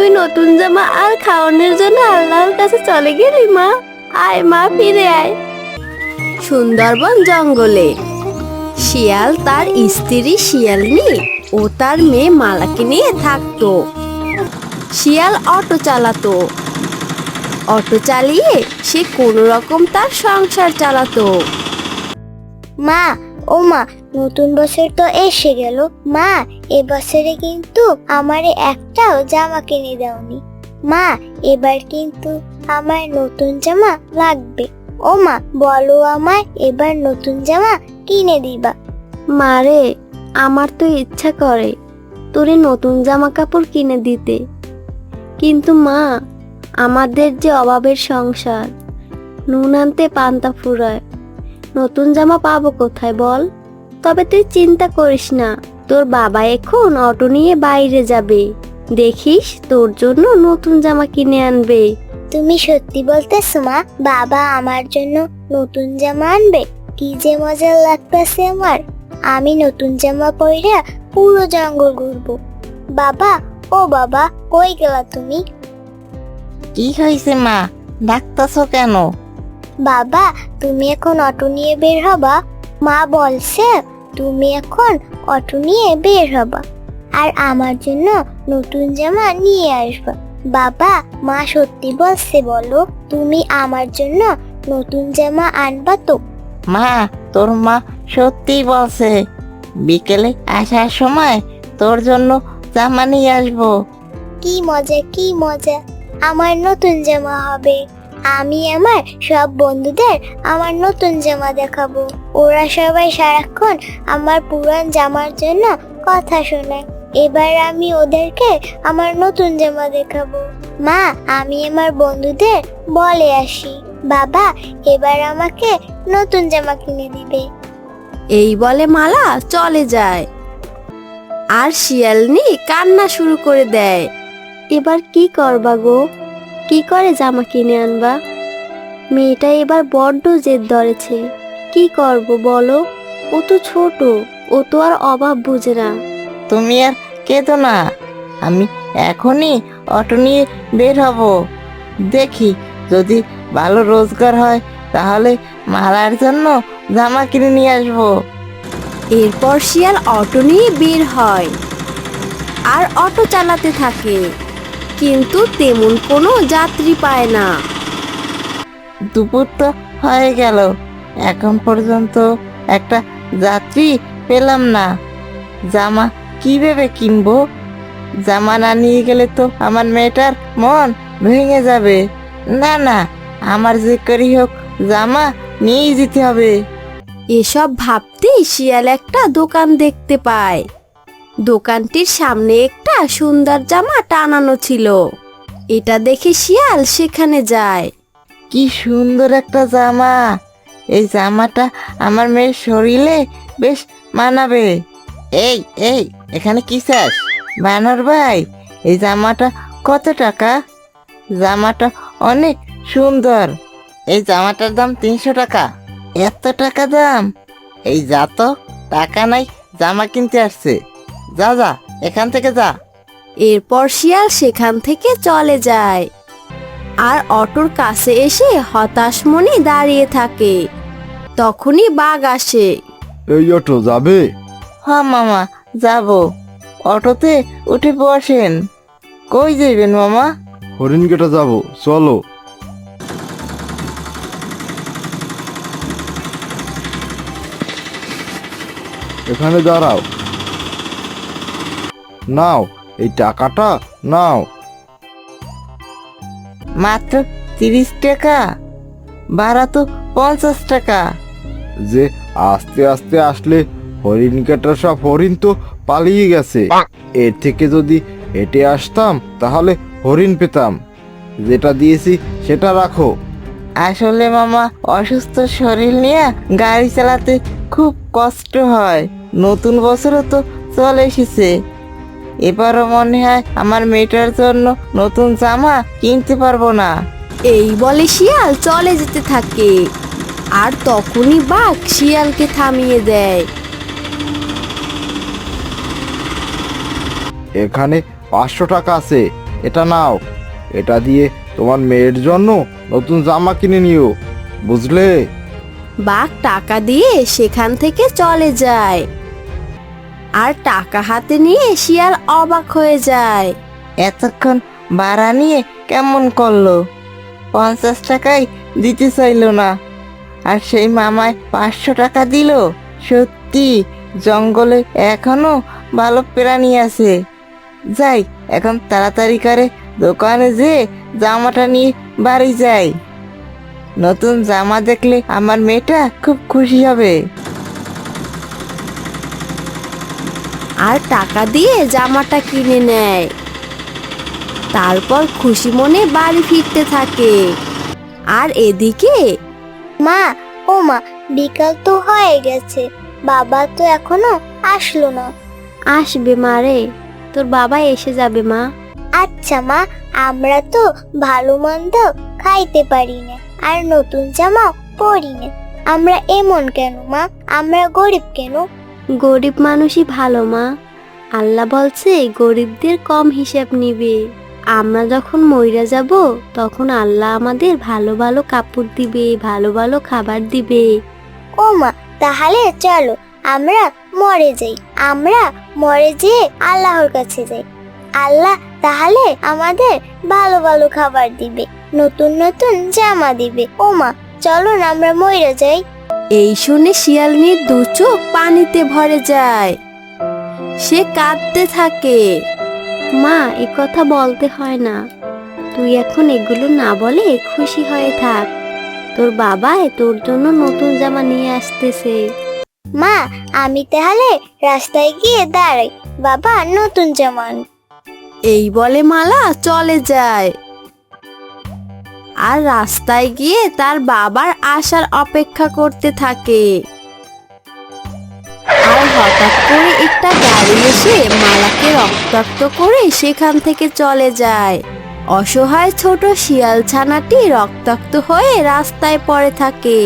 তুই নতুন জামা আর খাওয়ানোর জন্য আল্লাহর কাছে চলে গেলি মা। আয় মা, ফিরে আয়। সুন্দরবন জঙ্গলে শিয়াল তার স্ত্রী শিয়ালনি ও তার মেয়ে মালাকে নিয়ে থাকতো। শিয়াল অটো চালাতো। অটো চালিয়ে সে কোনো রকম তার সংসার চালাতো। মা, ও মা, নতুন বছর তো এসে গেল। মা, এবছরে কিন্তু আমারে একটাও জামা কিনে দাওনি। মা, এবার কিন্তু আমার নতুন জামা লাগবে। ও মা, বলো আমায় এবার নতুন জামা কিনে দিবা। মারে, আমার তো ইচ্ছা করে তোরে নতুন জামা কাপড় কিনে দিতে, কিন্তু মা, আমাদের যে অভাবের সংসার, নুন আনতে পান্তা ফুরায়, নতুন জামা পাবো কোথায় বল? তবে তুই চিন্তা করিস না, তোর বাবা এখন অটো নিয়ে বাইরে যাবে, দেখিস তোর জন্য নতুন জামা কিনে আনবে। তুমি সত্যি বলতেছো মা? বাবা আমার জন্য নতুন জামা আনবে? কি যে মজা লাগতেছে আমার। আমি নতুন জামা পরে পুরো জঙ্গল ঘুরবো। বাবা, ও বাবা, কই গেলা তুমি? কি হয়েছে মা, ডাকতাছো কেন? বাবা, তুমি এখন অটো নিয়ে বের হবা। মা বলছে তুমি এখন অটো নিয়ে বের হবা আর আমার জন্য নতুন জামা নিয়ে আসবা। বাবা, মা সত্যি বলছে, বলো তুমি আমার জন্য নতুন জামা আনবা তো? মা, তোর মা সত্যি বলছে, বিকেলে আসার সময় তোর জন্য জামা নিয়ে আসবো। কি মজা, কি মজা, আমার নতুন জামা হবে। আমি আমার সব বন্ধুদের আমার নতুন জামা দেখাবো। ওরা সবাই সারাক্ষণ আমার পুরান জামার জন্য কথা শোনায়। এবার আমি ওদেরকে আমার নতুন জামা দেখাবো। মা, আমি আমার বন্ধুদের বলে আসি। বাবা, এবার আমাকে নতুন জামা কিনে দিবে। এই বলে মালা চলে যায় আর শিয়ালনি কান্না শুরু করে দেয়। এবার কি করবা গো? কি করে জামা কিনে আনবা? মেয়েটা এবার বড্ড জেদ ধরেছে। কি করব বলো? ও তো ছোট, ও তো আর অভাব বুঝে না। তুমি আর কেঁদো না, আমি এখনই অটো নিয়ে বের হব। দেখি যদি ভালো রোজগার হয় তাহলে মালার জন্য জামা কিনে নিয়ে আসবো। এরপর শিয়াল অটো নিয়ে বের হয় আর অটো চালাতে থাকে, কিন্তু তেমন কোনো যাত্রী পায় না। দুপুর তো হয়ে গেল, এখন পর্যন্ত একটা যাত্রী পেলাম না। জামা কিভাবে কিনবো? জামা না নিয়ে গেলে তো আমার মেয়েটার মন ভেঙে যাবে। না না, আমার যে করেই হোক জামা নিয়েই যেতে হবে। এসব ভাবতেই শিয়াল একটা দোকান দেখতে পায়। দোকানটির সামনে একটা সুন্দর জামা টানানো ছিল। এটা দেখে শিয়াল সেখানে যায়। কি সুন্দর একটা জামা! এই জামাটা আমার মেয়ের শরীরে বেশ মানাবে। এই এই, এখানে কি চাস? বানর ভাই, এই জামাটা কত টাকা? জামাটা অনেক সুন্দর। এই জামাটার দাম 300 টাকা। এত টাকা দাম? এই যা তো, টাকা নাই, জামা কিনতে আসছে। যা যা, এখান থেকে যা। এরপর শিয়াল সেখান থেকে চলে যায় আর অটোর কাছে এসে হতাশ মনে দাঁড়িয়ে থাকে। তখনই বাঘ আসে। এই অটো যাবে? হ্যাঁ মামা, যাব। অটোতে উঠে বসেন। কই যাইবেন মামা? হরিণঘাটা যাব, চলো। এখানে দাঁড়াও, নাও এই টাকাটা নাও। মাত্র 30 টাকা? ভাড়া তো 50 টাকা। যে আস্তে আস্তে আসলে হরিণঘাটার সব হরিণ তো পালিয়ে গেছে। এর থেকে যদি হেঁটে আসতাম তাহলে হরিণ পেতাম। যেটা দিয়েছি সেটা রাখো। আসলে মামা, অসুস্থ শরীর নিয়ে গাড়ি চালাতে খুব কষ্ট হয়। নতুন বছরও তো চলে এসেছে। এবারও মনে হয় আমার মেয়েটার জন্য নতুন জামা কিনতে পারবো না। এই বলে শিয়াল চলে যেতে থাকে আর তখনই বাঘ শিয়ালকে থামিয়ে দেয়। এখানে 500 টাকা আছে, এটা নাও, এটা দিয়ে তোমার মেয়ের জন্য নতুন জামা কিনে নিও, বুঝলে? বাঘ টাকা দিয়ে সেখান থেকে চলে যায়। আর টাকা হাতে নিয়ে শিয়াল অবাক হয়ে যায়। এতক্ষণ ভাড়া নিয়ে কেমন করলো, 50 টাকাই দিতে চাইলো না, আর সেই মামায় 500 টাকা দিল। সত্যি জঙ্গলে এখনো ভালো প্রাণী আছে। যাই, এখন তাড়াতাড়ি করে দোকানে যে জামাটা নিয়ে বাড়ি যাই। নতুন জামা দেখলে আমার মেয়েটা খুব খুশি হবে। আর টাকা দিয়ে জামাটা কিনে নেয়। তারপর খুশি মনে বাড়ি ফিরতে থাকে। আর এদিকে মা, ও মা, বিকাল তো হয়ে গেছে, বাবা তো এখনো আসলো না। আসবে মা রে, তোর বাবা এসে যাবে মা। আচ্ছা মা, আমরা তো ভালো মন্দ খাইতে পারি না, আর নতুন জামাও পরি না। আমরা এমন কেন মা? আমরা গরিব কেন? গরিব মানুষই ভালো মা। আল্লাহ বলছে গরিবদের কম হিসাব নিবে। আমরা যখন মইরা যাব তখন আল্লাহ আমাদের ভালো ভালো কাপড় দিবে, ভালো ভালো খাবার দিবে। ও মা, তাহলে চলো আমরা মরে যাই। আমরা মরে যেয়ে আল্লাহর কাছে যাই। আল্লাহ তাহলে আমাদের ভালো ভালো খাবার দিবে, নতুন নতুন জামা দিবে। ও মা, চলো না আমরা মরে যাই। এই শুনে শিয়ালনির দু চোখ পানিতে ভরে যায়। সে কাঁদতে থাকে। মা, এ কথা বলতে হয় না, তুই এখন এগুলো না বলে খুশি হয়ে থাক। তোর বাবাই তোর জন্য নতুন জামা নিয়ে আসতেছে। মা, আমি তাহলে রাস্তায় গিয়ে দাঁড়াই, বাবা নতুন জামা আন। এই বলে মালা চলে যায়। আর রাস্তায় গিয়ে তার বাবার আসার অপেক্ষা করতে থাকে। আর হঠাৎ করে একটা গাড়ি এসে মালাকে রক্তাক্ত করে সেখান থেকে চলে যায়। অসহায় ছোট শিয়াল ছানাটি রক্তাক্ত হয়ে রাস্তায় পড়ে থাকে।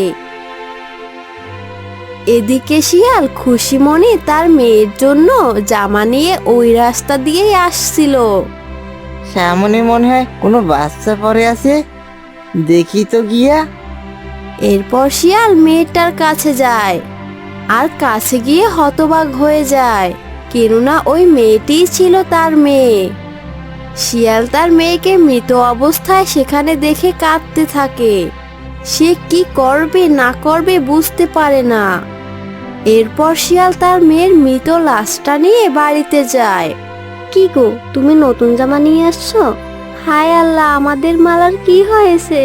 এদিকে শিয়াল খুশি মনে তার মেয়ের জন্য জামা নিয়ে ওই রাস্তা দিয়েই আসছিল। সামনে মনে হয় কোনো বাচ্চা পড়ে আছে, দেখি তো গিয়া। এরপর শিয়াল মেয়েটার কাছে যায়। আর কাছে গিয়ে হতবাক হয়ে যায়, কেননা ওই মেয়েটিই ছিল তার মেয়ে। শিয়াল তার মেয়েকে মৃত অবস্থায় সেখানে দেখে কাঁদতে থাকে। সে কি করবে না করবে বুঝতে পারে না। এরপর শিয়াল তার মেয়ের মৃত লাশটা নিয়ে বাড়িতে যায়। কি গো, তুমি নতুন জামা নিয়ে আসছো? হায় আল্লাহ, আমাদের মালার কি হয়েছে?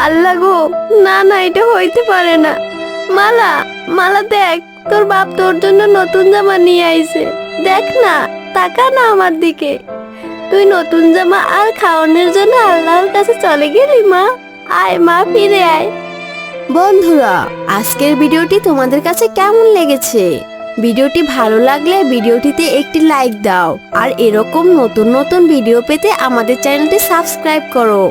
আল্লাহ গো, না না, এটা হইতে পারে না। মালা, মালা দেখ, তোর বাপ তোর জন্য নতুন জামা নিয়ে আইছে। দেখ না, তাকা না আমার দিকে। তুই নতুন জামা আর খাওয়ানোর জন্য আল্লাহর কাছে চলে গেলি মা। আয় মা, ফিরে আয়। বন্ধুরা, আজকের ভিডিওটি তোমাদের কাছে কেমন লেগেছে? ভিডিওটি ভালো লাগলে ভিডিওটিতে একটি লাইক দাও। আর এরকম নতুন নতুন ভিডিও পেতে আমাদের চ্যানেলটি সাবস্ক্রাইব করো।